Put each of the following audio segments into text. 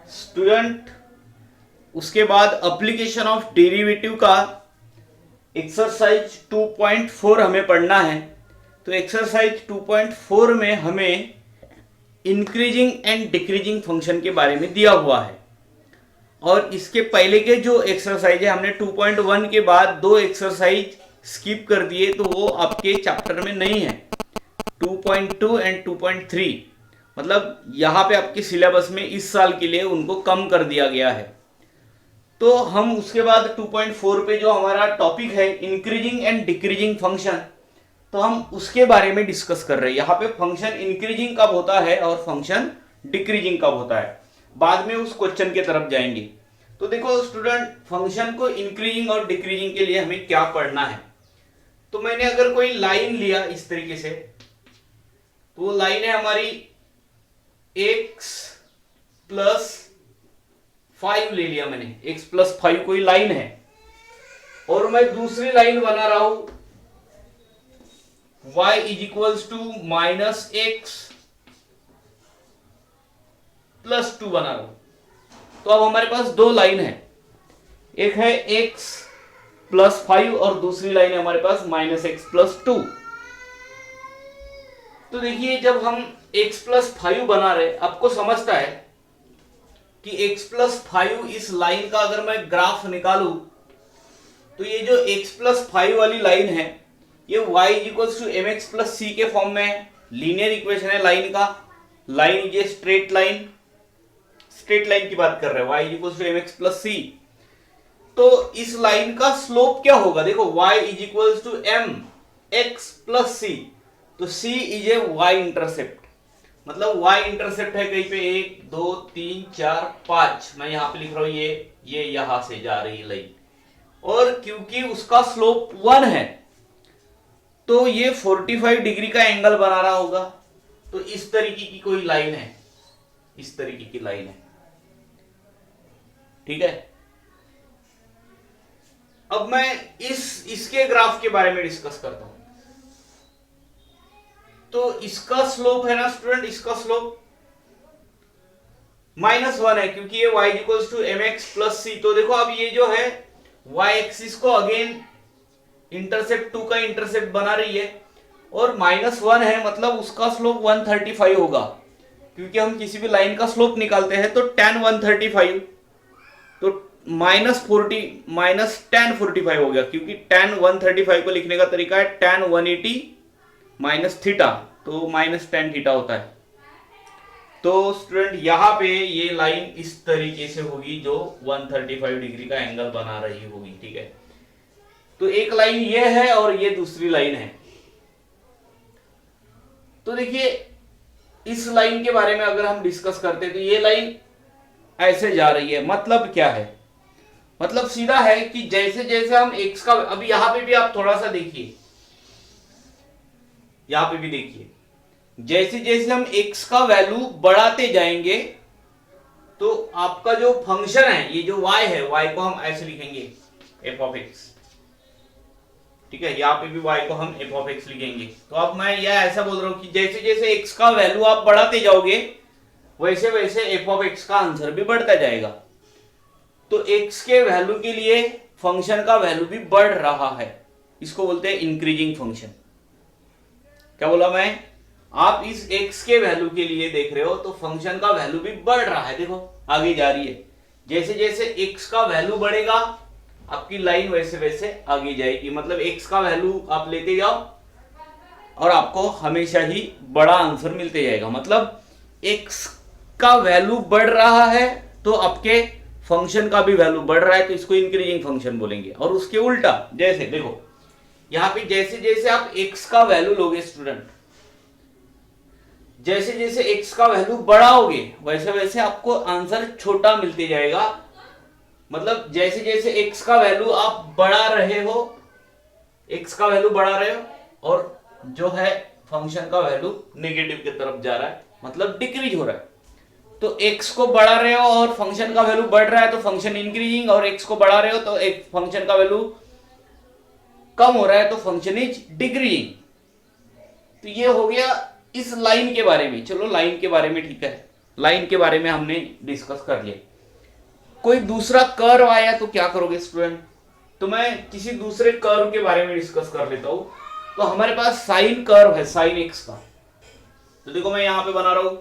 Student उसके बाद application of derivative का एक्सरसाइज 2.4 हमें पढ़ना है। तो एक्सरसाइज 2.4 में हमें इंक्रीजिंग एंड डिक्रीजिंग फंक्शन के बारे में दिया हुआ है, और इसके पहले के जो एक्सरसाइज है हमने 2.1 के बाद दो एक्सरसाइज स्किप कर दिए, तो वो आपके चैप्टर में नहीं है। 2.2 एंड 2.3 मतलब यहाँ पे आपके सिलेबस में इस साल के लिए उनको कम कर दिया गया है। तो हम उसके बाद 2.4 पे जो हमारा टॉपिक है इंक्रीजिंग एंड डिक्रीजिंग फंक्शन, तो हम उसके बारे में डिस्कस कर रहे हैं। यहाँ पे फंक्शन इंक्रीजिंग कब होता है और फंक्शन डिक्रीजिंग कब होता है, बाद में उस क्वेश्चन की तरफ जाएंगे। तो देखो स्टूडेंट, फंक्शन को इंक्रीजिंग और डिक्रीजिंग के लिए हमें क्या पढ़ना है। तो मैंने अगर कोई लाइन लिया इस तरीके से, तो वो लाइन है हमारी x प्लस 5 ले लिया मैंने, x प्लस 5 कोई लाइन है, और मैं दूसरी लाइन बना रहा हूं y is equals to minus X plus 2 बना रहा हूं। तो अब हमारे पास दो लाइन है, एक है x प्लस 5 और दूसरी लाइन है हमारे पास माइनस एक्स प्लस 2। तो देखिए, जब हम x प्लस 5 बना रहे, आपको समझता है कि x प्लस 5 इस लाइन का अगर मैं ग्राफ निकालू, तो ये जो x प्लस 5 वाली लाइन है ये y is equals to M X plus C के फॉर्म में है। लीनियर इक्वेशन है लाइन का, लाइन ये स्ट्रेट लाइन की बात कर रहे हैं, y is equals to M X plus C. तो इस लाइन का स्लोप क्या होगा, देखो y is equals to M X plus C, तो c is a y intercept, मतलब y इंटरसेप्ट है कहीं पे 1 2 3 4 5, मैं यहां पे लिख रहा हूं ये यहां से जा रही है लाइन, और क्योंकि उसका स्लोप 1 है तो ये 45 डिग्री का एंगल बना रहा होगा। तो इस तरीके की कोई लाइन है, इस तरीके की लाइन है, ठीक है। अब मैं इसके ग्राफ के बारे में डिस्कस करता हूं। तो इसका स्लोप है ना स्टूडेंट, इसका स्लोप -1 है, क्योंकि ये y equals to M X plus C. तो देखो अब ये जो है y एक्सिस को अगेन इंटरसेप्ट 2 का इंटरसेप्ट बना रही है, और -1 है, मतलब उसका स्लोप 135 होगा, क्योंकि हम किसी भी लाइन का स्लोप निकालते हैं तो tan 135, तो माइनस tan 45 हो गया, क्योंकि tan 135 को लिखने का तरीका है tan 180 माइनस थीटा, तो माइनस tan थीटा होता है। तो स्टूडेंट यहाँ पे ये लाइन इस तरीके से होगी जो 135 डिग्री का एंगल बना रही होगी, ठीक है। तो एक लाइन ये है और ये दूसरी लाइन है। तो देखिए, इस लाइन के बारे में अगर हम डिस्कस करते तो ये लाइन ऐसे जा रही है, मतलब क्या है, मतलब सीधा है कि जैसे जैसे हम x का, अभी यहां पे भी आप थोड़ा सा देखिए, यहां पे भी देखिए, जैसे जैसे हम x का वैल्यू बढ़ाते जाएंगे तो आपका जो फंक्शन है, ये जो y है, y को हम ऐसे लिखेंगे f ऑफ x, ठीक है। यहाँ पे भी y को हम f ऑफ x लिखेंगे। तो अब मैं यह ऐसा बोल रहा हूं कि जैसे जैसे x का वैल्यू आप बढ़ाते जाओगे वैसे वैसे f ऑफ x का आंसर भी बढ़ता जाएगा। तो x के वैल्यू के लिए फंक्शन का वैल्यू भी बढ़ रहा है, इसको बोलते हैं इंक्रीजिंग फंक्शन। क्या बोला मैं, आप इस x के वैल्यू के लिए देख रहे हो तो फंक्शन का वैल्यू भी बढ़ रहा है, देखो आगे जा रही है। जैसे जैसे x का वैल्यू बढ़ेगा आपकी लाइन वैसे वैसे आगे जाएगी, मतलब x का वैल्यू आप लेते जाओ और आपको हमेशा ही बड़ा आंसर मिलते जाएगा। मतलब x का वैल्यू बढ़ रहा है तो आपके फंक्शन का भी वैल्यू बढ़ रहा है, तो इसको इंक्रीजिंग फंक्शन बोलेंगे। और उसके उल्टा, जैसे देखो यहां पे जैसे जैसे आप x का वैल्यू लोगे स्टूडेंट, जैसे जैसे x का वैल्यू बढ़ाओगे वैसे वैसे आपको आंसर छोटा मिलते जाएगा। मतलब जैसे जैसे x का वैल्यू आप बढ़ा रहे हो, x का वैल्यू बढ़ा रहे हो, और जो है फंक्शन का वैल्यू नेगेटिव की तरफ जा रहा है, मतलब डिक्रीज हो रहा है। तो x को बढ़ा रहे हो और फंक्शन का वैल्यू बढ़ रहा है तो फंक्शन इंक्रीजिंग, और x को बढ़ा रहे हो तो एक फंक्शन का वैल्यू कम हो रहा है तो फंक्शन इज डिक्रीजिंग। तो ये हो गया इस लाइन के बारे में। चलो लाइन के बारे में ठीक है। लाइन के बारे में हमने डिस्कस कर लिया। कोई दूसरा कर्व आया तो क्या करोगे स्टूडेंट? तो मैं किसी दूसरे कर्व के बारे में डिस्कस कर लेता हूं। तो हमारे पास साइन कर्व है, साइन एक्स का। तो देखो मैं यहां पे बना रहा हूं।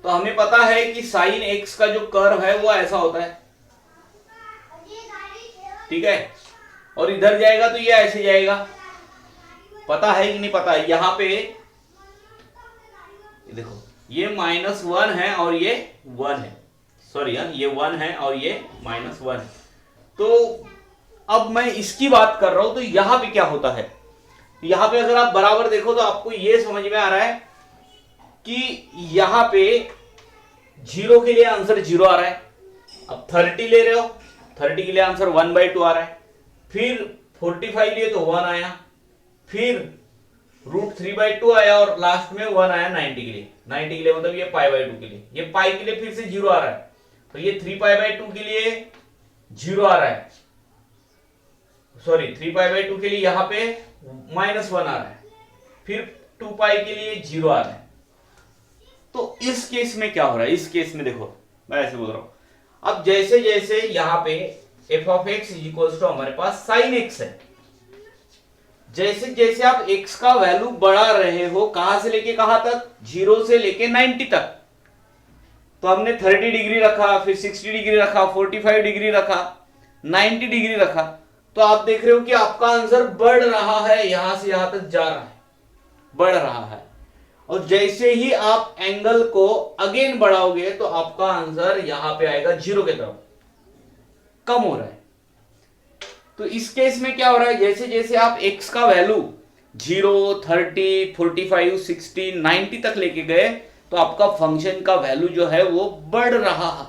तो हमें पता है कि साइन एक्स का जो कर्व है वो ऐसा होता है, ठीक है। और इधर जाएगा तो ये ऐसे जाएगा, पता है कि नहीं पता है? यहां पे देखो ये -1 है और ये 1 है, सॉरी ये 1 है और ये -1 है। तो अब मैं इसकी बात कर रहा हूं। तो यहां पे क्या होता है, यहां पे अगर आप बराबर देखो तो आपको ये समझ में आ रहा है कि यहां पे 0 के लिए आंसर 0 आ रहा है। अब 30 ले रहे हो, 30 के लिए आंसर 1/2 आ रहा है। फिर 45 लिए तो 1 आया, फिर √3/2 आया और लास्ट में 1 आया 90 के लिए। 90 के लिए मतलब ये π/2 के लिए, ये पाई के लिए फिर से 0 आ रहा है। तो ये 3π/2 के लिए 0 आ रहा है, सॉरी 3π/2 के लिए यहां पे -1 आ रहा है, फिर 2π के लिए 0 आ रहा है। तो इस केस में क्या हो रहा है? इस केस में देखो मैं ऐसे बोल रहा हूं। अब जैसे जैसे यहां पे f(x) = हमारे पास sin x है, जैसे जैसे आप x का वैल्यू बढ़ा रहे हो, कहां से लेके कहां तक? 0 से लेके 90 तक। तो हमने 30 डिग्री रखा, फिर 60 डिग्री रखा, 45 डिग्री रखा, 90 डिग्री रखा। तो आप देख रहे हो कि आपका आंसर बढ़ रहा है, यहां से यहां तक जा रहा है, बढ़ रहा है। और जैसे ही आप एंगल को अगेन बढ़ाओगे तो आपका आंसर यहां पे आएगा 0 की तरफ, कम हो रहा है। तो इस केस में क्या हो रहा है? जैसे जैसे आप x का वैल्यू 0, 30, 45, 60, 90 तक लेके गए तो आपका फंक्शन का वैल्यू जो है वो बढ़ रहा है,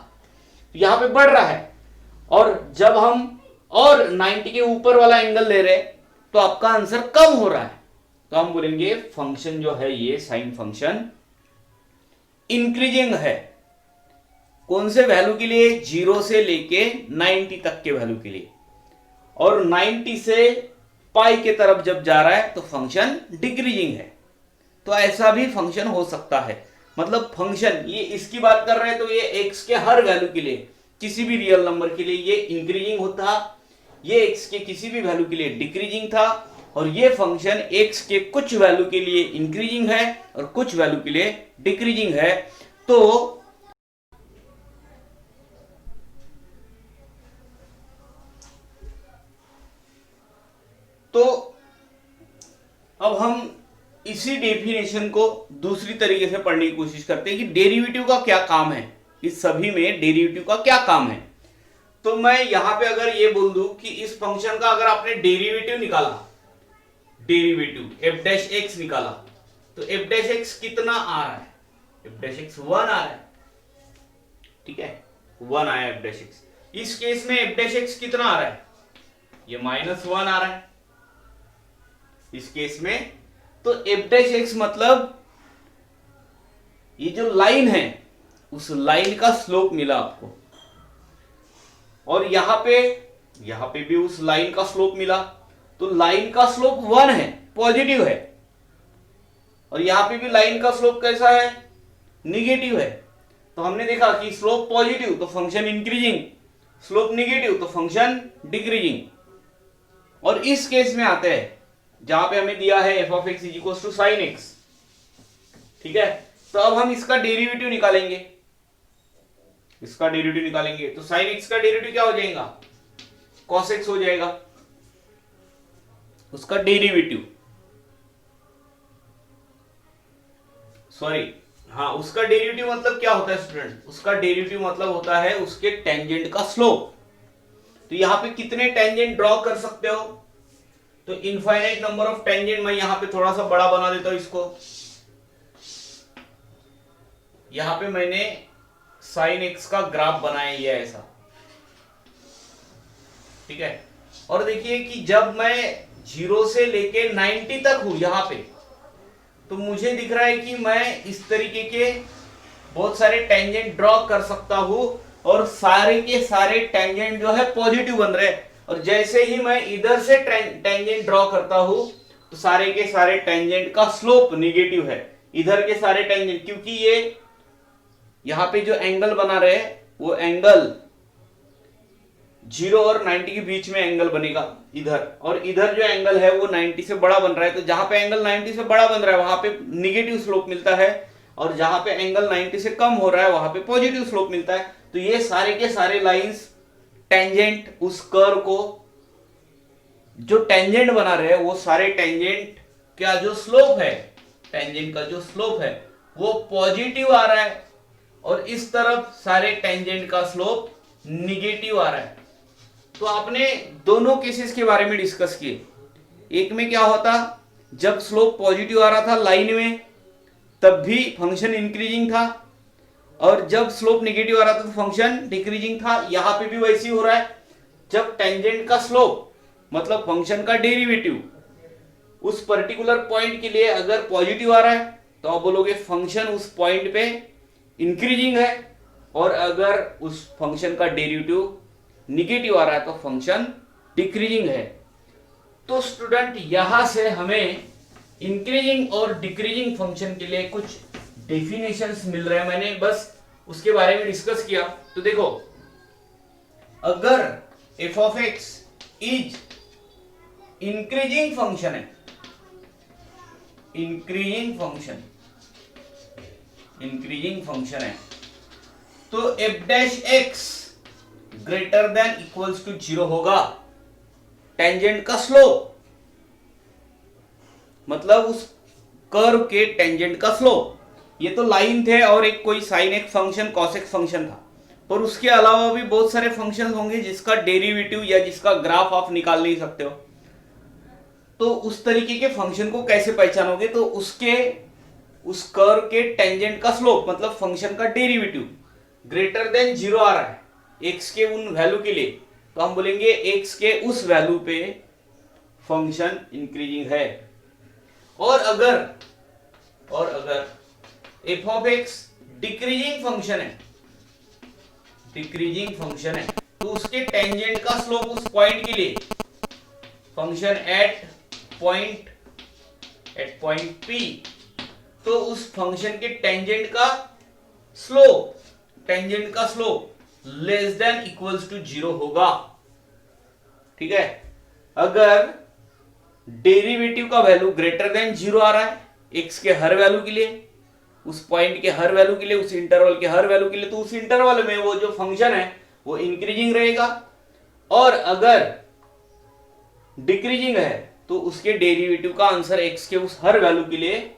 यहां पे बढ़ रहा है। और जब हम और 90 के ऊपर वाला एंगल ले रहे तो आपका आंसर कम हो रहा है। तो हम बोलेंगे फंक्शन जो है ये साइन फंक्शन इंक्रीजिंग है। कौन से वैल्यू के लिए? 0 से लेके 90 तक के वैल्यू के लिए। और 90 से पाई के तरफ जब जा रहा है तो फंक्शन डिक्रीजिंग है। तो ऐसा भी फंक्शन हो सकता है। मतलब फंक्शन ये इसकी बात कर रहे हैं तो ये x के हर वैल्यू के लिए, किसी भी रियल नंबर के लिए ये इंक्रीजिंग होता, ये x के किसी भी वैल्यू के लिए डिक्रीजिंग था, और ये फंक्शन x के कुछ वैल्यू के लिए इंक्रीजिंग है और कुछ वैल्यू के लिए डिक्रीजिंग है। तो अब हम इसी डेफिनेशन को दूसरी तरीके से पढ़ने की कोशिश करते हैं कि डेरिवेटिव का क्या काम है, इस सभी में डेरिवेटिव का क्या काम है। तो मैं यहां पे अगर ये बोल दूं कि इस फंक्शन का अगर आपने डेरिवेटिव निकाला, डेरिवेटिव f' निकाला, तो f' कितना आ रहा है? f' 1 आ रहा है, ठीक है, 1 आया f'। इस केस में f' कितना आ रहा है? ये -1 आ रहा है इस केस में। तो f' मतलब ये जो लाइन है उस लाइन का स्लोप मिला आपको, और यहां पे भी उस लाइन का स्लोप मिला। तो लाइन का स्लोप 1 है, पॉजिटिव है, और यहां पे भी लाइन का स्लोप कैसा है? निगेटिव है। तो हमने देखा कि स्लोप पॉजिटिव तो फंक्शन इंक्रीजिंग, स्लोप निगेटिव तो फंक्शन डिक्रीजिंग। और इस केस में आते हैं जहां पे हमें दिया है f(x) = sin x, ठीक है। तो अब हम इसका डेरिवेटिव निकालेंगे, तो sin x का डेरिवेटिव क्या हो जाएगा? cos x हो जाएगा उसका डेरिवेटिव, उसका डेरिवेटिव मतलब क्या होता है स्टूडेंट? उसका डेरिवेटिव मतलब होता है उसके टेंजेंट का स्लोप। तो यहां पे कितने टेंजेंट ड्रॉ कर सकते हो? तो इनफाइनाइट नंबर ऑफ टेंजेंट। मैं यहां पे थोड़ा सा बड़ा बना देता हूं इसको। यहां पे मैंने sin x का ग्राफ बनाया ये ऐसा, ठीक है। और देखिए कि जब मैं 0 से लेके 90 तक हूं यहां पे, तो मुझे दिख रहा है कि मैं इस तरीके के बहुत सारे टेंजेंट ड्रॉ कर सकता हूं, और सारे के सारे टेंजेंट जो है पॉजिटिव बन रहे हैं। और जैसे ही मैं इधर से टेंजेंट ड्रॉ करता हूं तो सारे के सारे टेंजेंट का स्लोप निगेटिव है, इधर के सारे टेंजेंट, क्योंकि ये यहाँ पे जो एंगल बना रहे हैं वो एंगल 0 और 90 के बीच में एंगल बनेगा इधर, और इधर जो एंगल है वो 90 से बड़ा बन रहा है। तो जहां पे एंगल 90 से बड़ा बन रहा है वहां पे निगेटिव स्लोप मिलता है, और जहां पे एंगल 90 से कम हो रहा है वहां पे पॉजिटिव स्लोप मिलता है। तो ये सारे के सारे लाइंस टेंजेंट उस कर्व को जो टेंजेंट बना रहे हैं वो सारे टेंजेंट का जो स्लोप है, टेंजेंट का जो स्लोप है वो पॉजिटिव आ रहा है, और इस तरफ सारे टेंजेंट का स्लोप निगेटिव आ रहा है। तो आपने दोनों केसेस के बारे में डिस्कस किए। एक में क्या होता, जब स्लोप पॉजिटिव आ रहा था लाइन में तब भी फंक्शन इंक्रीजिंग था, और जब स्लोप निगेटिव आ रहा था तो फंक्शन डिक्रीजिंग था। यहां पे भी वैसे ही हो रहा है। जब टेंजेंट का स्लोप मतलब फंक्शन का डेरिवेटिव उस पर्टिकुलर पॉइंट के लिए अगर पॉजिटिव आ रहा है तो आप बोलोगे फंक्शन उस पॉइंट पे इंक्रीजिंग है, और अगर उस फंक्शन का डेरिवेटिव निगेटिव आ रहा है तो फंक्शन डिक्रीजिंग है। तो स्टूडेंट यहां से हमें इंक्रीजिंग और डिक्रीजिंग फंक्शन के लिए कुछ डेफिनेशंस मिल रहे हैं। मैंने बस उसके बारे में डिस्कस किया। तो देखो, अगर f of x is increasing function है, इंक्रीजिंग फंक्शन है, तो f dash x greater than equals to 0 होगा। टेंजेंट का स्लोप मतलब उस कर्व के टेंजेंट का स्लोप, ये तो लाइन थे और एक कोई साइन एक फंक्शन कॉसेक फंक्शन था, पर उसके अलावा भी बहुत सारे फंक्शन होंगे जिसका डेरिवेटिव या जिसका ग्राफ आप निकाल नहीं सकते हो। तो उस तरीके के फंक्शन को कैसे पहचानोगे, तो उसके उस कर्व के टेंजेंट का स्लोप मतलब फंक्शन का डेरिवेटिव ग्रेटर देन 0 आ रहा है x के उन वैल्यू के लिए, तो हम बोलेंगे x के उस वैल्यू पे फंक्शन इंक्रीजिंग है। और अगर f of x decreasing function है, तो उसके टेंजेंट का स्लोप उस पॉइंट के लिए फंक्शन एट पॉइंट p, तो उस फंक्शन के टेंजेंट का slope less than equals to 0 होगा। ठीक है, अगर डेरिवेटिव का वैल्यू ग्रेटर देन 0 आ रहा है x के हर वैल्यू के लिए, उस पॉइंट के हर वैल्यू के लिए, उस इंटरवल के हर वैल्यू के लिए, तो उस इंटरवल में वो जो फंक्शन है वो इंक्रीजिंग रहेगा। और अगर डिक्रीजिंग है तो उसके डेरिवेटिव का आंसर x के उस हर वैल्यू के लिए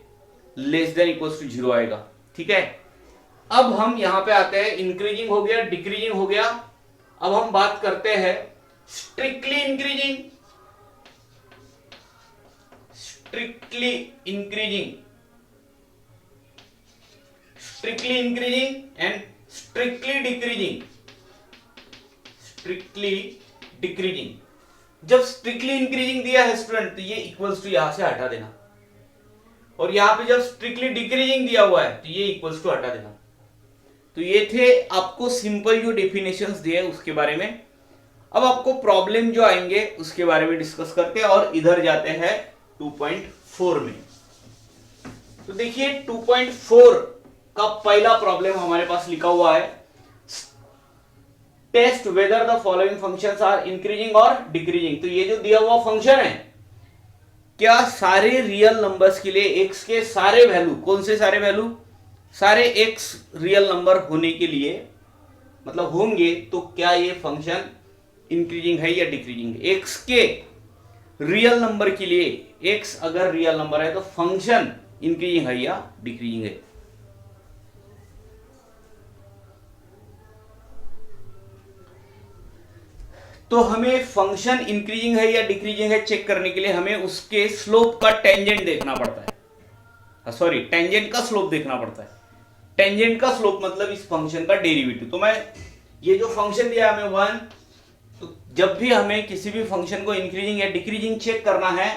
लेस देन इक्वल्स टू 0 आएगा। ठीक है, अब हम यहां पे आते हैं, इंक्रीजिंग हो गया, डिक्रीजिंग हो गया। अब हम बात करते हैं strictly increasing and strictly decreasing. जब स्ट्रिक्टली इंक्रीजिंग दिया है स्टूडेंट तो ये इक्वल्स टू यहां से हटा देना, और यहां पे जब स्ट्रिक्टली डिक्रीजिंग दिया हुआ है तो ये इक्वल्स टू हटा देना। तो ये थे आपको सिंपल जो डेफिनेशंस दिए उसके बारे में। अब आपको प्रॉब्लम जो आएंगे उसके बारे में डिस्कस करते हैं, और इधर जाते हैं 2.4 में। तो देखिए 2.4 का पहला प्रॉब्लम हमारे पास लिखा हुआ है, test whether the following functions are increasing और डिक्रीजिंग। तो ये जो दिया हुआ फंक्शन है, क्या सारे रियल नंबर्स के लिए x के सारे वैल्यू, कौन से सारे वैल्यू, सारे x रियल नंबर होने के लिए मतलब होंगे, तो क्या ये फंक्शन इंक्रीजिंग है या डिक्रीजिंग है। x के रियल नंबर के लिए, x अगर रियल नंबर है तो फंक्शन इंक्रीजिंग है या डिक्रीजिंग है। तो हमें फंक्शन इंक्रीजिंग है या डिक्रीजिंग है चेक करने के लिए हमें उसके स्लोप का टेंजेंट देखना पड़ता है, सॉरी टेंजेंट का स्लोप देखना पड़ता है। टेंजेंट का स्लोप मतलब इस फंक्शन का डेरिवेटिव। तो मैं ये जो फंक्शन दिया हमें 1, तो जब भी हमें किसी भी फंक्शन को इंक्रीजिंग या डिक्रीजिंग चेक करना है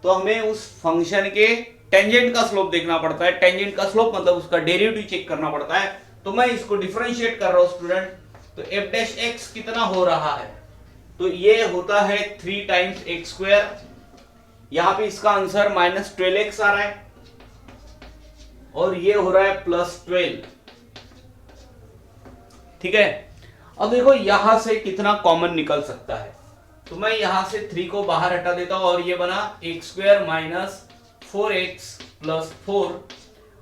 तो हमें उस फंक्शन के टेंजेंट का स्लोप देखना पड़ता है। टेंजेंट का स्लोप मतलब उसका डेरिवेटिव चेक करना पड़ता है। तो मैं इसको डिफरेंशिएट कर रहा हूं स्टूडेंट, तो f डैश x कितना हो रहा है, तो ये होता है 3 टाइम्स एक्स स्क्वायर। यहां पे इसका आंसर -12x आ रहा है, और ये हो रहा है +12। ठीक है। अब देखो यहां से कितना कॉमन निकल सकता है, तो मैं यहां से 3 को बाहर हटा देता हूं और ये बना x² माइनस 4x प्लस 4,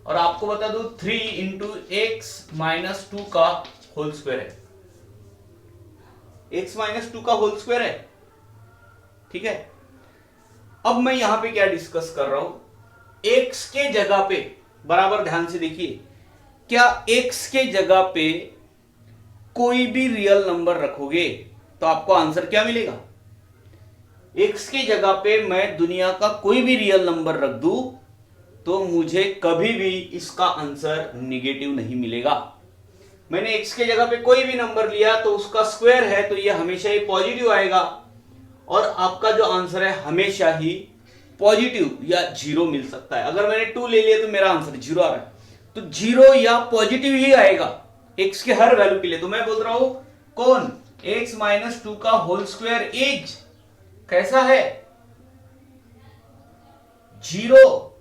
और आपको बता दूं 3 इंटू एक्स माइनस 2 का होल स्क्वायर है, x माइनस 2 का होल स्क्वायर है, ठीक है। अब मैं यहां पे क्या डिस्कस कर रहा हूं, x के जगह पे, बराबर ध्यान से देखिए, क्या x के जगह पे कोई भी रियल नंबर रखोगे तो आपको आंसर क्या मिलेगा। x के जगह पे मैं दुनिया का कोई भी रियल नंबर रख दूं तो मुझे कभी भी इसका आंसर निगेटिव नहीं मिलेगा। मैंने x के जगह पे कोई भी नंबर लिया तो उसका स्क्वायर है तो ये हमेशा ही पॉजिटिव आएगा, और आपका जो आंसर है हमेशा ही पॉजिटिव या जीरो मिल सकता है। अगर मैंने 2 ले लिया तो मेरा आंसर जीरो आ रहा है, तो जीरो या पॉजिटिव ही आएगा x के हर वैल्यू के लिए। तो मैं बोल रहा हूं कौन, x माइनस 2 का होल स्क्वायर इज कैसा है, जीरो,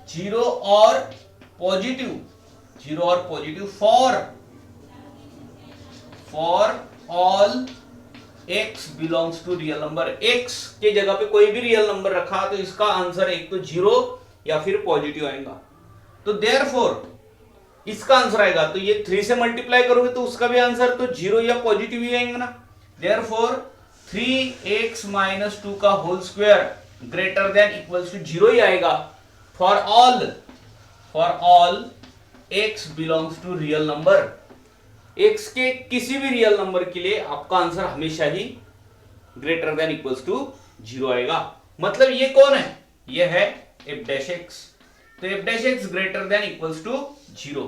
जीरो और पॉजिटिव, जीरो और positive for all x belongs to real number. x के जगह पे कोई भी रियल नंबर रखा तो इसका आंसर एक तो जीरो या फिर पॉजिटिव आएगा। तो देयरफॉर इसका आंसर आएगा, तो ये 3 से मल्टीप्लाई करोगे तो उसका भी आंसर तो जीरो या पॉजिटिव ही आएगा ना। देयरफॉर 3x माइनस 2 का whole square greater than equals to zero ही आएगा for all x belongs to real number. x के किसी भी रियल नंबर के लिए आपका आंसर हमेशा ही greater than equals to zero आएगा। मतलब ये कौन है, ये है f डैश x। तो f dash x greater than equals to zero.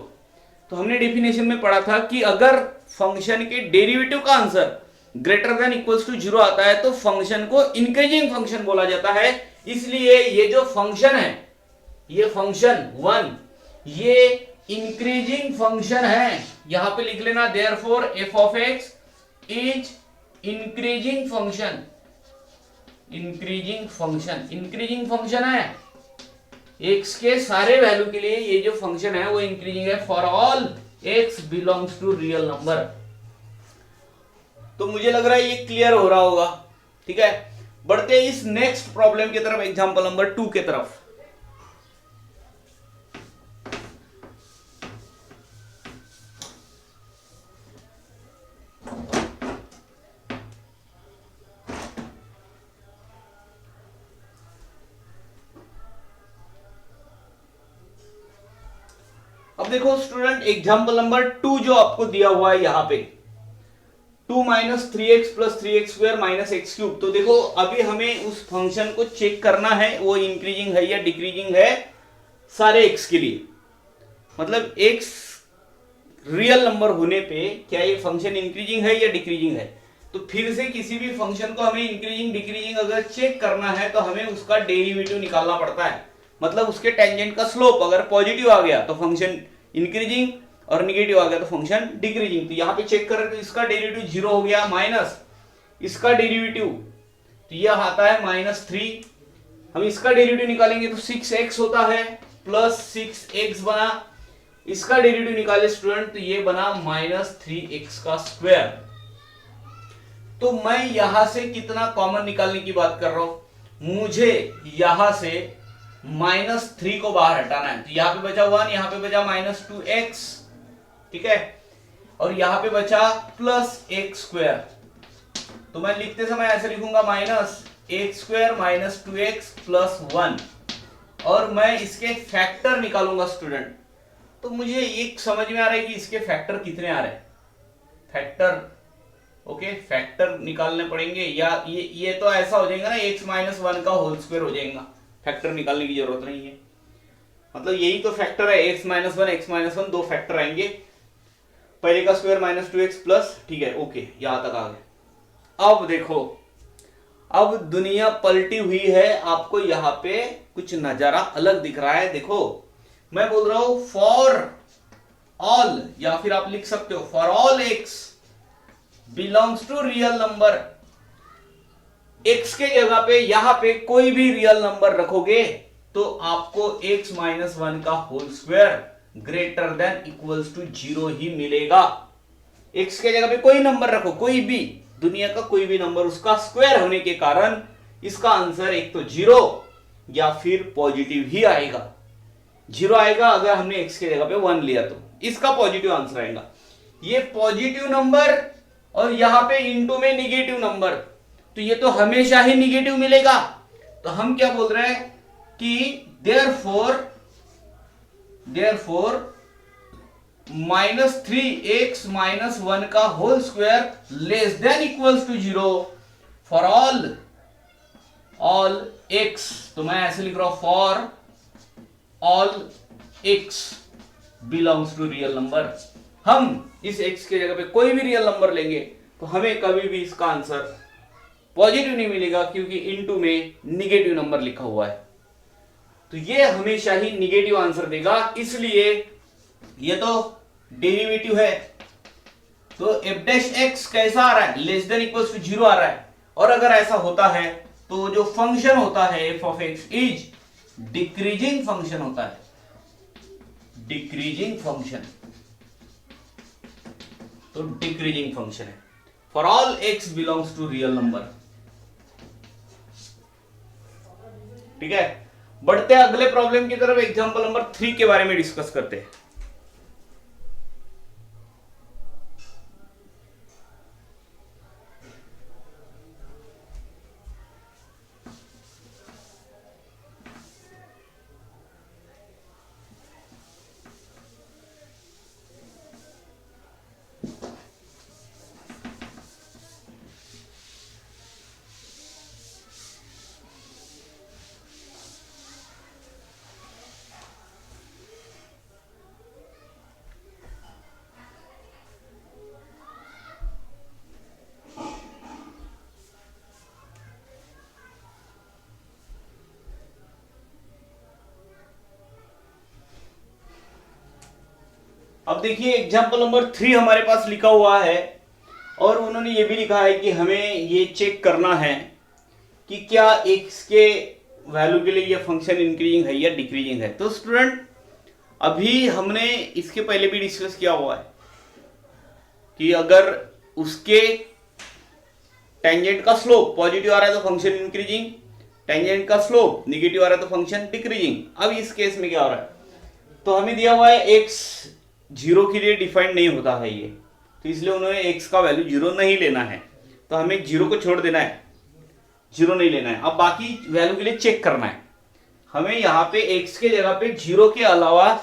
तो हमने डेफिनेशन में पढ़ा था कि अगर फंक्शन के डेरिवेटिव का answer greater than equals to zero आता है तो फंक्शन को इंक्रीजिंग फंक्शन बोला जाता है। इसलिए ये जो फंक्शन है, ये फंक्शन 1, ये इंक्रीजिंग फंक्शन है। यहां पे लिख लेना therefore f of x is increasing function. Increasing function है, x के सारे वैल्यू के लिए ये जो फंक्शन है वो इंक्रीजिंग है for all x belongs to real number. तो मुझे लग रहा है ये क्लियर हो रहा होगा, ठीक है। बढ़ते हैं इस नेक्स्ट प्रॉब्लम की तरफ, एग्जांपल नंबर 2 की तरफ। अब देखो स्टूडेंट, एग्जांपल नंबर 2 जो आपको दिया हुआ है यहां पे 2 minus 3x plus 3x square minus x cube. तो देखो अभी हमें उस फंक्शन को चेक करना है वो इंक्रीजिंग है या डिक्रीजिंग है सारे x के लिए। मतलब x रियल नंबर होने पे क्या ये फंक्शन इंक्रीजिंग है या डिक्रीजिंग है। तो फिर से किसी भी फंक्शन को हमें इंक्रीजिंग डिक्रीजिंग अगर चेक करना है तो हमें उसका डेरिवेटिव निकालना पड़ता है। मतलब उसके टेंजेंट का स्लोप अगर पॉजिटिव आ गया तो फंक्शन इंक्रीजिंग और निगेटिव आ गया तो फंक्शन डिक्रीजिंग। तो यहां पे चेक करें तो इसका डेरिवेटिव जीरो हो गया, माइनस इसका डेरिवेटिव तो यह आता है -3। हम इसका डेरिवेटिव निकालेंगे तो 6x होता है प्लस 6x बना, इसका डेरिवेटिव निकाले स्टूडेंट तो ये बना -3x का स्क्वायर। तो मैं यहां से कितना कॉमन निकालने की बात कर रहा हूं, मुझे यहां से -3 को बाहर हटाना है। तो यहां पे बचा 1, यहां पे बचा -2x, ठीक है, और यहां पे बचा प्लस x स्क्वायर। तो मैं लिखते समय ऐसे लिखूंगा -x square minus 2x plus 1, और मैं इसके फैक्टर निकालूंगा स्टूडेंट। तो मुझे एक समझ में आ रहा है कि इसके फैक्टर कितने आ रहे हैं, फैक्टर ओके फैक्टर निकालने पड़ेंगे, या ये तो ऐसा हो जाएगा ना x माइनस 1 का होल स्क्वायर हो जाएगा, फैक्टर निकालने की जरूरत नहीं है। मतलब यही तो फैक्टर है, x माइनस 1 दो फैक्टर आएंगे, पहले का स्क्वायर -2x प्लस, ठीक है ओके यहां तक आ गए। अब देखो अब दुनिया पलटी हुई है, आपको यहां पे कुछ नजारा अलग दिख रहा है। देखो मैं बोल रहा हूं फॉर ऑल, या फिर आप लिख सकते हो for all x belongs to real number. x के जगह पे यहां पे कोई भी रियल नंबर रखोगे तो आपको x माइनस 1 का whole square greater than equals to 0 ही मिलेगा। x के जगह पे कोई नंबर रखो, कोई भी, दुनिया का कोई भी नंबर, उसका स्क्वायर होने के कारण इसका आंसर एक तो 0 या फिर पॉजिटिव ही आएगा। 0 आएगा अगर हमने x के जगह पे 1 लिया तो इसका पॉजिटिव आंसर आएगा। ये पॉजिटिव नंबर और यहां पे इंटू में निगेटिव नंबर, तो ये तो हमेशा ही निगेटिव मिलेगा। तो हम क्या बोल रहे हैं कि देयरफॉर -3x - 1 का whole square less than equals to 0 for all x। तो मैं ऐसे लिख रहा हूं, for all x belongs to real number. हम इस x के जगह पे कोई भी रियल नंबर लेंगे तो हमें कभी भी इसका आंसर पॉजिटिव नहीं मिलेगा, क्योंकि इनटू में निगेटिव नंबर लिखा हुआ है। तो ये हमेशा ही निगेटिव आंसर देगा, इसलिए ये तो डेरिवेटिव है। तो f' कैसा आ रहा है, लेस देन इक्वल्स टू 0 आ रहा है। और अगर ऐसा होता है तो जो फंक्शन होता है f(x) इज डिक्रीजिंग फंक्शन होता है, डिक्रीजिंग फंक्शन। तो डिक्रीजिंग फंक्शन है for all x belongs to real number. ठीक है, बढ़ते हैं अगले प्रॉब्लम की तरफ। एग्जांपल नंबर 3 के बारे में डिस्कस करते हैं। अब देखिए एग्जाम्पल नंबर 3 हमारे पास लिखा हुआ है, और उन्होंने ये भी लिखा है कि हमें ये चेक करना है कि क्या x के वैल्यू के लिए ये फंक्शन इंक्रीजिंग है या डिक्रीजिंग है। तो स्टूडेंट, अभी हमने इसके पहले भी डिस्कस किया हुआ है कि अगर उसके टेंजेंट का स्लोप पॉजिटिव आ रहा है तो फंक्शन इंक्रीजिंग, टेंजेंट का स्लोप निगेटिव आ रहा है तो फंक्शन डिक्रीजिंग। अब इस केस में क्या हो रहा है, तो हमें दिया हुआ है x 0 के लिए डिफाइंड नहीं होता है ये, तो इसलिए उन्होंने x का वैल्यू 0 नहीं लेना है, तो हमें 0 को छोड़ देना है, 0 नहीं लेना है। अब बाकी वैल्यू के लिए चेक करना है। हमें यहाँ पे x के जगह पे 0 के अलावा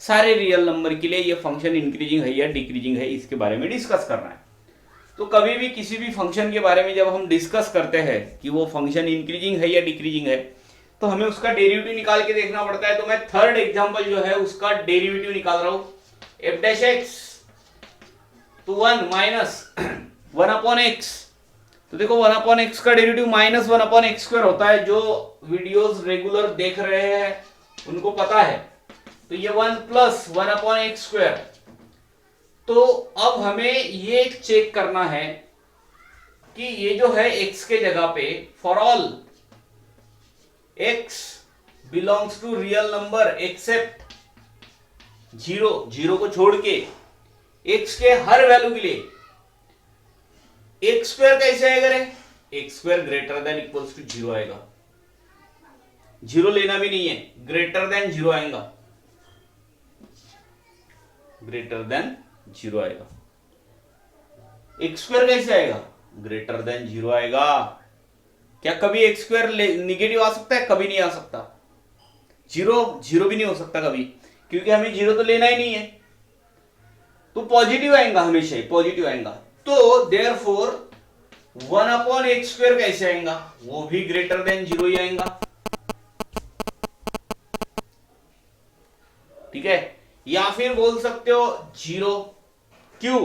सारे रियल नंबर के लिए ये फंक्शन इंक्रीजिंग है या डिक्रीजिंग है, इसके बारे में डिस्कस करना है। तो कभी भी किसी भी फंक्शन के बारे में जब हम डिस्कस करते हैं कि वो फंक्शन इंक्रीजिंग है या डिक्रीजिंग है, तो हमें उसका डेरिवेटिव निकाल के देखना पड़ता है। तो मैं थर्ड एग्जांपल जो है उसका डेरिवेटिव निकाल रहा हूं, f' तो 1 माइनस 1/x। तो देखो 1/x का डेरिवेटिव माइनस 1/x² होता है। जो वीडियोस रेगुलर देख रहे हैं उनको पता है। तो ये 1 प्लस 1/x²। तो अब हमें ये चेक करना है कि ये जो है x के जगह पे for all x belongs to real number except 0, 0 को छोड़ के x के हर वैल्यू के लिए x² कैसे आएगा रे, x² greater than equals to 0 आएगा। 0 लेना भी नहीं है, ग्रेटर देन 0 आएगा, ग्रेटर देन 0 आएगा। x² कैसे आएगा, ग्रेटर देन 0 आएगा। क्या कभी x² निगेटिव आ सकता है, कभी नहीं आ सकता। 0 भी नहीं हो सकता कभी, क्योंकि हमें 0 तो लेना ही नहीं है। तो पॉजिटिव आएगा, हमेशा ही पॉजिटिव आएगा। तो देयरफॉर 1/x² कैसे आएगा, वो भी ग्रेटर देन 0 ही आएगा। ठीक है, या फिर बोल सकते हो 0। क्यों,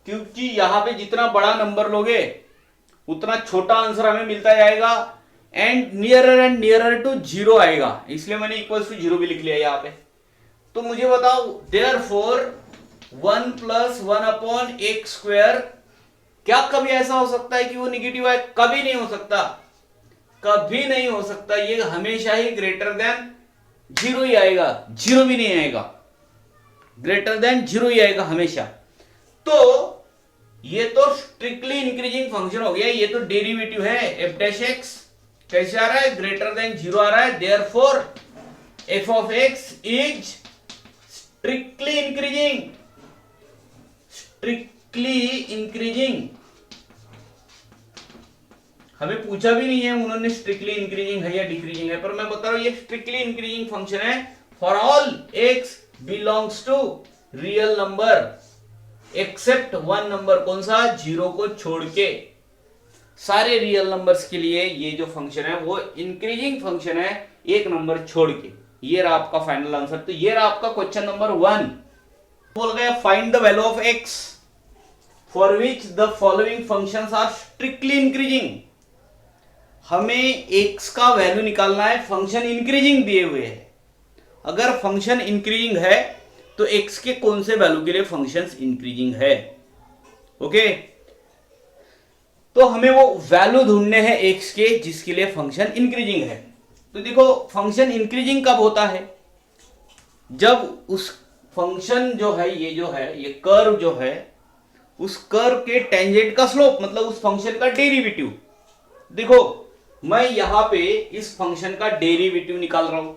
क्योंकि यहां पे जितना बड़ा नंबर लोगे उतना छोटा आंसर हमें मिलता जाएगा एंड नियरर टू 0 आएगा, इसलिए मैंने इक्वल्स टू 0 भी लिख लिया यहां पे। तो मुझे बताओ देयरफॉर 1 प्लस 1/x², क्या कभी ऐसा हो सकता है कि वो निगेटिव आए, कभी नहीं हो सकता, कभी नहीं हो सकता। ये हमेशा ही ग्रेटर देन 0 ही आएगा, 0 भी नहीं आएगा। ग्रेटर देन 0 ही आएगा हमेशा। तो ये तो स्ट्रिक्टली इंक्रीजिंग फंक्शन हो गया, ये तो डेरिवेटिव है एफ डैश एक्स। कैसे आ रहा है? ग्रेटर देन 0 आ रहा है, therefore F of x is strictly increasing, strictly increasing. हमें पूछा भी नहीं है उन्होंने स्ट्रिक्टली इंक्रीजिंग है या डिक्रीजिंग है, पर मैं बता रहा हूं ये स्ट्रिक्टली इंक्रीजिंग फंक्शन है for all x belongs to real number except one number. कौन सा? 0 को छोड़ के। सारे रियल नंबर्स के लिए ये जो फंक्शन है वो इंक्रीजिंग फंक्शन है, एक नंबर छोड़ के। ये रहा आपका फाइनल आंसर। तो ये रहा आपका क्वेश्चन नंबर 1। बोल गया find the value of x for which the following functions are strictly increasing. हमें x का वैल्यू निकालना है, फंक्शन इंक्रीजिंग दिए हुए है। अगर फंक्शन इंक्रीजिंग है तो x के कौन से वैल्यू के लिए फंक्शन इंक्रीजिंग है। ओके, तो हमें वो वैल्यू ढूंढने हैं x के जिसके लिए फंक्शन इंक्रीजिंग है। तो देखो फंक्शन इंक्रीजिंग कब होता है? जब उस फंक्शन जो है ये कर्व जो है, उस कर्व के टेंजेंट का स्लोप, मतलब उस फंक्शन का डेरिवेटिव। देखो मैं यहां पे इस फंक्शन का डेरिवेटिव निकाल रहा हूं,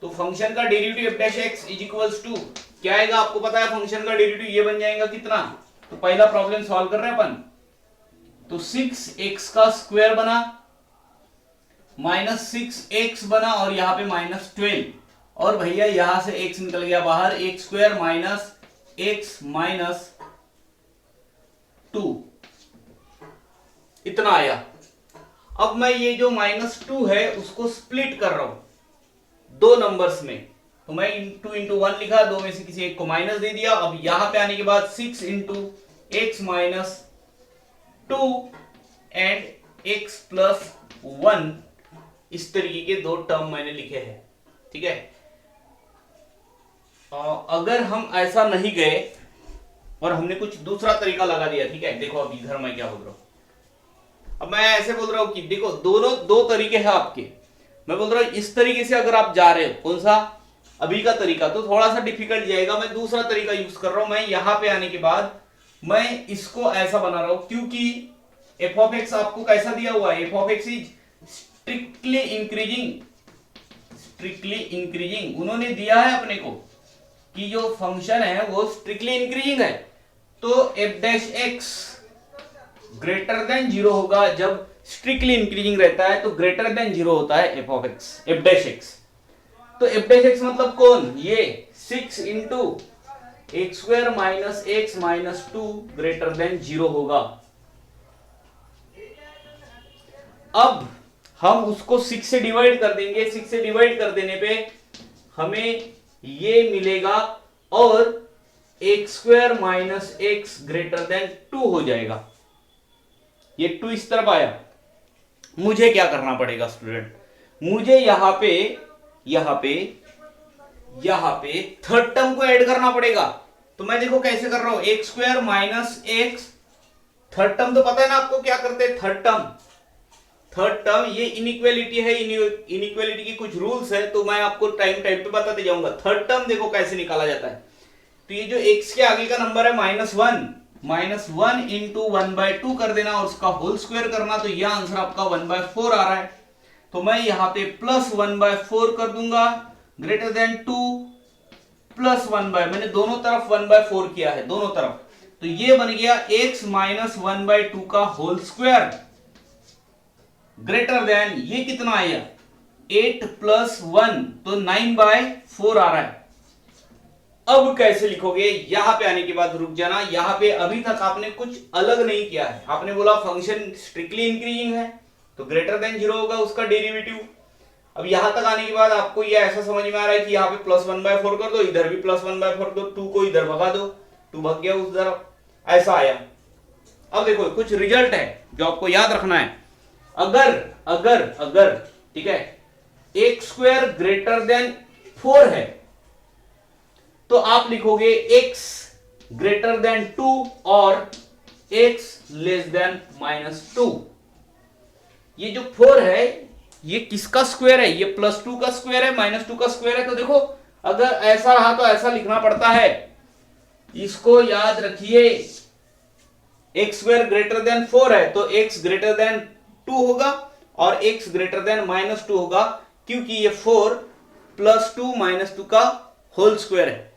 तो फंक्शन का derivative f dash x is equals to क्या आएगा? आपको पता है फंक्शन का डेरिवेटिव ये बन जाएगा कितना? तो पहला प्रॉब्लम सॉल्व कर रहे हैं अपन, तो 6x का स्क्वायर बना माइनस 6x बना और यहां पे माइनस 12, और भैया यहां से x निकल गया बाहर, x square minus x minus 2 इतना आया। अब मैं ये जो -2 है उसको स्प्लिट कर रहा हूं दो नंबर्स में, तो मैं 2 into 1 लिखा, दो में से किसी एक को माइनस दे दिया। अब यहां पे आने के बाद 6 into x minus 2 and x plus 1, इस तरीके के दो टर्म मैंने लिखे हैं। ठीक है, अगर हम ऐसा नहीं गए और हमने कुछ दूसरा तरीका लगा दिया, ठीक है, देखो अब इधर मैं क्या बोल रहा हूं। अब मैं ऐसे बोल रहा हूं कि देखो दोनों दो तरीके हैं आपके। मैं बोल रहा हूं इस तरीके से अगर आप जा रहे हो, कौन सा? अभी का तरीका तो थोड़ा सा डिफिकल्ट जाएगा, मैं दूसरा तरीका यूज कर रहा हूं। मैं यहां पे आने के बाद मैं इसको ऐसा बना रहा हूं, क्योंकि एफ ऑफ एक्स आपको कैसा दिया हुआ है? F of x is strictly increasing, strictly increasing उन्होंने दिया है अपने को कि जो फंक्शन है वो स्ट्रिक्टली इंक्रीजिंग है। तो F dash x greater than 0 होगा। जब स्ट्रिक्टली इंक्रीजिंग रहता है तो ग्रेटर देन 0 होता है F of x, F dash x. तो एफ डैश एक्स मतलब कौन? ये 6 into x square minus x minus 2 greater than 0 होगा। अब हम उसको 6 से डिवाइड कर देंगे, 6 से डिवाइड कर देने पे हमें ये मिलेगा और x square minus x greater than 2 हो जाएगा। ये 2 इस तरफ आया। मुझे क्या करना पड़ेगा स्टूडेंट? मुझे यहां पे थर्ड टर्म को ऐड करना पड़ेगा। तो मैं देखो कैसे कर रहा हूं, x square minus x, third term तो पता है ना आपको क्या करते हैं? थर्ड टर्म ये इनइक्वालिटी है, इनइक्वालिटी की कुछ रूल्स है, तो मैं आपको टाइम पे बताते जाऊंगा। थर्ड टर्म देखो कैसे निकाला जाता है। तो ये जो एक्स के आगे का नंबर है -1 इंटू 1/2 कर देना और उसका होल स्क्वायर करना, तो यह आंसर आपका 1/4 आ रहा है। तो मैं यहां पे प्लस 1/4 कर दूंगा, ग्रेटर देन 2 प्लस 1/, मैंने दोनों तरफ 1/4 किया है, दोनों तरफ। तो ये बन गया x माइनस 1/2 का होल स्क्वायर ग्रेटर देन, ये कितना आया? 8 प्लस 1, तो 9/4 आ रहा है। अब कैसे लिखोगे? यहां पे आने के बाद रुक जाना, यहां पे अभी तक आपने कुछ अलग नहीं किया है। आपने बोला फंक्शन स्ट्रिक्टली इंक्रीजिंग है तो ग्रेटर देन 0 होगा उसका डेरिवेटिव। अब यहां तक आने के बाद आपको ये ऐसा समझ में आ रहा है कि यहाँ पे प्लस 1/4 कर दो, इधर भी प्लस 1/4 दो, 2 को इधर भगा दो, 2 भग गया उस तरफ, ऐसा आया। अब देखो कुछ रिजल्ट है जो आपको याद रखना है। अगर ठीक है, एक्स स्क्वायर ग्रेटर देन 4 है तो आप लिखोगे x ग्रेटर देन 2 और x लेस देन -2। ये जो 4 है ये किसका स्क्वायर है? ये +2 का स्क्वायर है, -2 का स्क्वायर है। तो देखो अगर ऐसा रहा तो ऐसा लिखना पड़ता है, इसको याद रखिए। एक्स स्क्वायर ग्रेटर देन 4 है तो एक्स ग्रेटर देन 2 होगा और एक्स ग्रेटर देन -2 होगा, क्योंकि ये 4 + 2 - 2 का होल स्क्वायर है।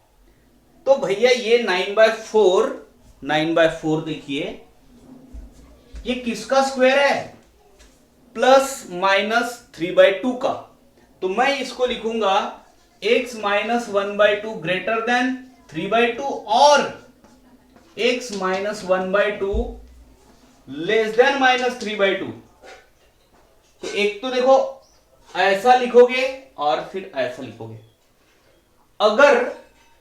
तो भैया ये 9/4 देखिए, ये किसका स्क्वायर है? ±3/2 का। तो मैं इसको लिखूंगा x - 1/2 ग्रेटर देन 3/2 और x - 1/2 लेस देन -3/2। तो एक तो देखो ऐसा लिखोगे और फिर ऐसा लिखोगे। अगर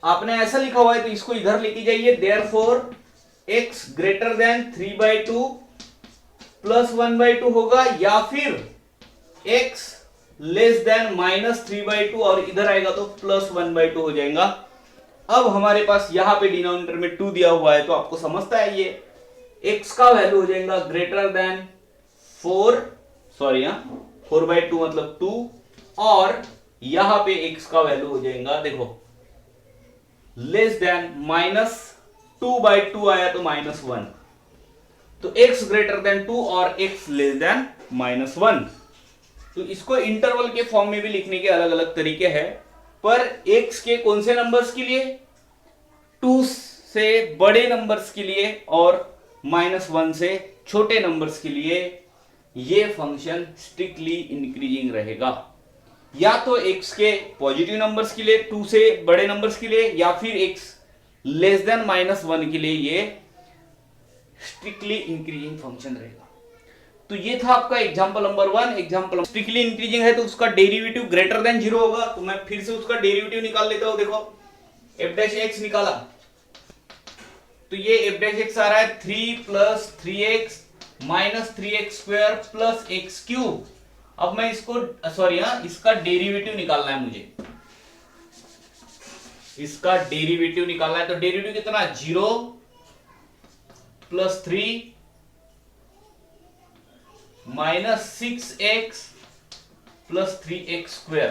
आपने ऐसा लिखा हुआ है तो इसको इधर लेके जाइए, देयरफॉर x ग्रेटर देन 3/2 + 1/2 होगा, या फिर x लेस देन -3/2 और इधर आएगा तो +1/2 हो जाएगा। अब हमारे पास यहां पे डिनोमिनेटर में 2 दिया हुआ है तो आपको समझता है ये x का वैल्यू हो जाएगा ग्रेटर देन 4/2 मतलब 2, और यहां पे x का वैल्यू हो जाएगा देखो लेस देन -2/2 आया तो -1, तो x ग्रेटर देन 2 और x लेस देन -1। तो इसको इंटरवल के फॉर्म में भी लिखने के अलग अलग तरीके हैं, पर x के कौन से नंबर्स के लिए? 2 से बड़े नंबर्स के लिए और -1 से छोटे नंबर्स के लिए ये फंक्शन स्ट्रिक्टली इंक्रीजिंग रहेगा। या तो x के पॉजिटिव नंबर्स के लिए 2 से बड़े नंबर्स के लिए, या फिर x लेस देन -1 के लिए ये स्ट्रिक्टली इंक्रीजिंग फंक्शन रहेगा। तो ये था आपका example number 1। Example strictly increasing है तो उसका डेरिवेटिव ग्रेटर देन 0 होगा। तो मैं फिर से उसका डेरिवेटिव निकाल लेता हूं। देखो f' निकाला तो ये f' आ रहा है 3 + 3x - 3x² + x³ अब मैं इसको इसका डेरिवेटिव निकालना है मुझे। इसका डेरिवेटिव निकालना है तो डेरिवेटिव कितना? 0 + 3 -6x + 3x²।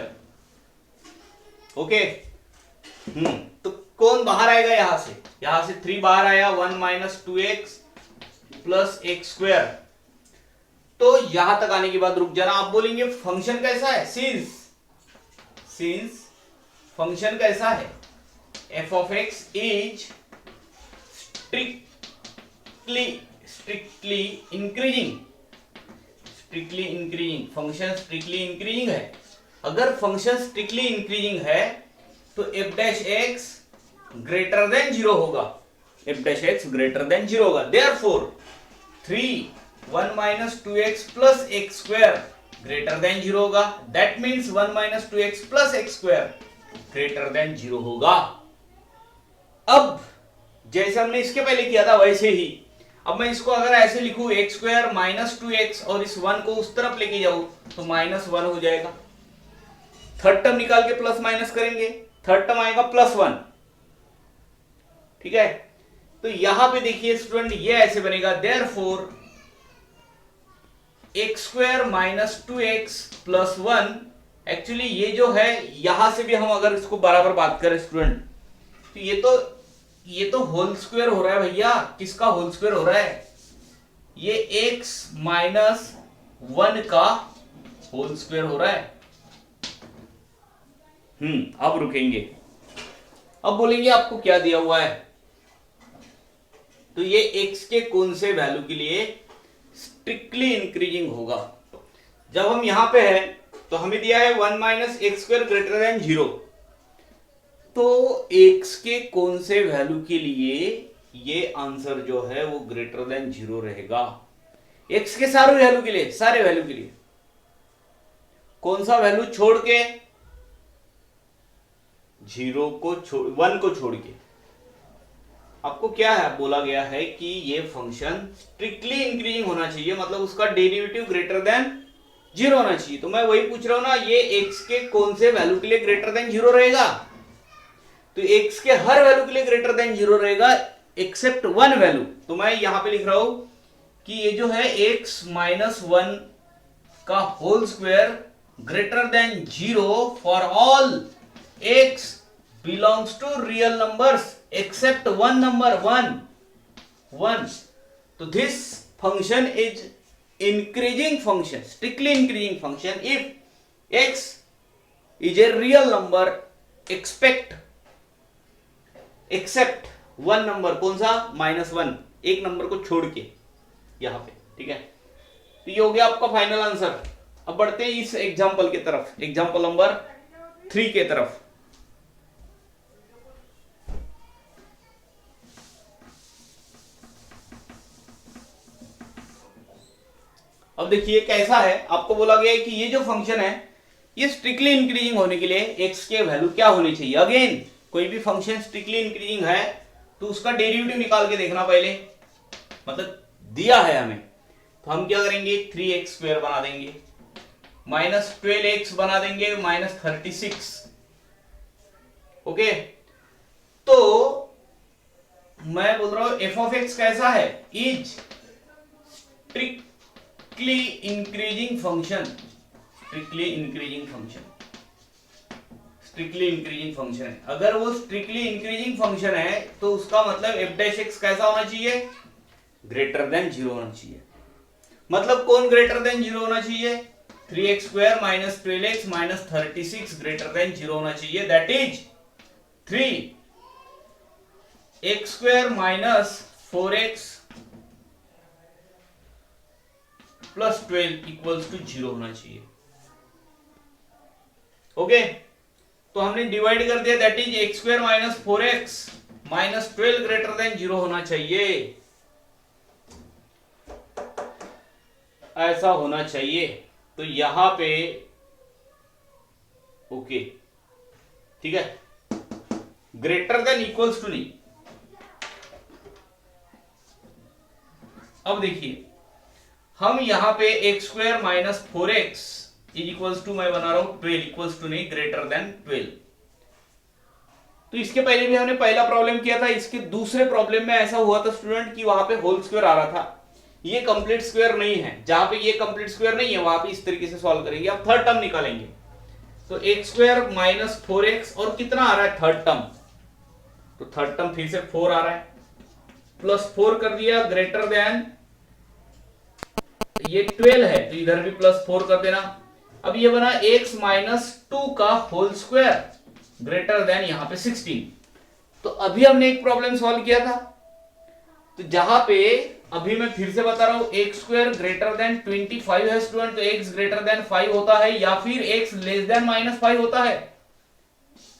ओके, तो कौन बाहर आएगा? यहां से 3 बाहर आया, 1 - 2x + x²। तो यहां तक आने के बाद रुक जाना। आप बोलेंगे फंक्शन कैसा है? सिंस फंक्शन कैसा है? f of x is strictly increasing. Function strictly increasing है। अगर फंक्शन स्ट्रिक्टली इंक्रीजिंग है तो f' ग्रेटर देन 0 होगा। Therefore 3 1 - 2x + x² greater than 0 होगा। That means 1 - 2x + x² greater than 0 होगा। अब जैसे हमने इसके पहले किया था वैसे ही अब मैं इसको अगर ऐसे लिखूं x² - 2x और इस 1 को उस तरफ लेके जाऊं तो -1 हो जाएगा। थर्ड टर्म निकाल के प्लस माइनस करेंगे, थर्ड टर्म आएगा +1। ठीक है, तो यहां पे देखिए स्टूडेंट ये ऐसे बनेगा, देयरफॉर x² - 2x + 1। एक्चुअली ये जो है यहां से भी हम अगर इसको बराबर बात करें स्टूडेंट तो ये तो होल स्क्वायर हो रहा है भैया। किसका होल स्क्वायर हो रहा है? ये x - 1 का होल स्क्वायर हो रहा है। अब रुकेंगे, अब बोलेंगे आपको क्या दिया हुआ है। तो ये x के कौन से वैल्यू के लिए स्ट्रिक्टली इंक्रीजिंग होगा? जब हम यहां पे है तो हमें दिया है 1 - x² ग्रेटर देन 0। तो x के कौन से वैल्यू के लिए ये आंसर जो है वो ग्रेटर देन 0 रहेगा? x के सारे वैल्यू के लिए कौन सा वैल्यू छोड़ के? 1 को छोड़ के। आपको क्या है बोला गया है कि ये फंक्शन स्ट्रिक्टली इंक्रीजिंग होना चाहिए, मतलब उसका डेरिवेटिव ग्रेटर देन 0 होना चाहिए। तो मैं वही पूछ रहा हूं ना, ये x के कौन से वैल्यू के लिए ग्रेटर देन 0 रहेगा? तो x के हर वैल्यू के लिए ग्रेटर देन 0 रहेगा एक्सेप्ट 1 वैल्यू। तो मैं यहां पे लिख रहा हूं कि ये जो है x - 1 का whole square greater than 0 for all x belongs to real numbers except one number, one. तो this function is increasing function, strictly increasing function if x is a real number except one number. कौन सा? -1, एक number को छोड़ के यहां पे. ठीक है, तो ये हो गया आपका फाइनल आंसर. अब बढ़ते हैं इस एग्जांपल की तरफ, एग्जांपल नंबर 3 के तरफ. अब देखिए कैसा है, आपको बोला गया है कि ये जो फंक्शन है ये स्ट्रिक्टली इंक्रीजिंग होने के लिए x के वैल्यू क्या होनी चाहिए. अगेन कोई भी फंक्शन स्ट्रिक्टली इंक्रीजिंग है तो उसका डेरिवेटिव निकाल के देखना पहले, मतलब दिया है हमें तो हम क्या करेंगे, 3x² बना देंगे, -12x बना देंगे, -36. ओके, तो मैं बोल रहा हूं f(x) कैसा है, is strictly increasing function, strictly increasing function है. अगर वो स्ट्रिक्टली इंक्रीजिंग फंक्शन है तो उसका मतलब f' कैसा होना चाहिए, ग्रेटर देन 0 होना चाहिए. मतलब कौन ग्रेटर देन 0 होना चाहिए, 3x² - 12x - 36 ग्रेटर देन 0 होना चाहिए. दैट इज 3x² - 4x + 12 = 0 होना चाहिए. ओके, तो हमने डिवाइड कर दिया. That is x² - 4x - 12 greater than 0 होना चाहिए. ऐसा होना चाहिए. तो यहां पे ओके, ठीक है, ग्रेटर देन इक्वल्स टू नहीं. अब देखिए हम यहां पे x² - 4x = मैं बना रहा हूं 12 = नहीं, ग्रेटर देन 12. तो इसके पहले भी हमने पहला प्रॉब्लम किया था. इसके दूसरे प्रॉब्लम में ऐसा हुआ था स्टूडेंट कि वहां पे होल स्क्वायर आ रहा था, ये कंप्लीट स्क्वायर नहीं है. जहां पे ये कंप्लीट स्क्वायर नहीं है वहां पे इस तरीके से सॉल्व करेंगे. अब थर्ड टर्म निकालेंगे. तो x² - 4x और कितना आ रहा है, थर्ड टर्म. तो थर्ड टर्म फिर से 4 आ रहा है, +4 कर दिया, ग्रेटर देन ये 12 है तो इधर भी +4 कर देना. अब ये बना x - 2 का होल स्क्वायर ग्रेटर देन यहां पे 16. तो अभी हमने एक प्रॉब्लम सॉल्व किया था, तो जहां पे अभी मैं फिर से बता रहा हूं x² ग्रेटर देन 25 है स्टूडेंट, तो x ग्रेटर देन 5 होता है या फिर x लेस देन -5 होता है,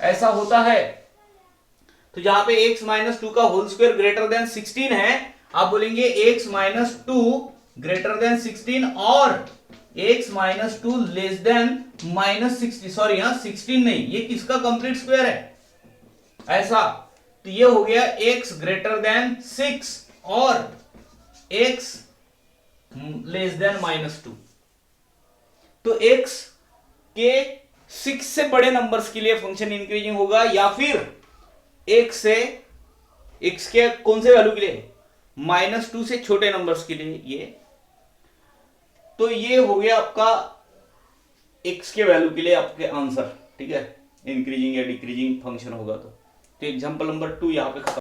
ऐसा होता है. तो जहां पे x - 2 का होल स्क्वायर ग्रेटर देन 16 है, आप बोलेंगे x - 2 ग्रेटर देन 16 और x - 2 लेस देन -60. सॉरी, यहां 16 नहीं, ये किसका कंप्लीट स्क्वायर है, ऐसा. तो ये हो गया x ग्रेटर देन 6 और x लेस देन -2. तो x के 6 से बड़े नंबर्स के लिए फंक्शन इंक्रीजिंग होगा या फिर x के कौन से वैल्यू के लिए, -2 से छोटे नंबर्स के लिए ये. तो ये हो गया आपका x के वैल्यू के लिए आपके आंसर. ठीक है, इंक्रीजिंग या डिक्रीजिंग फंक्शन होगा तो एग्जांपल नंबर 2 यहां पे खत्म.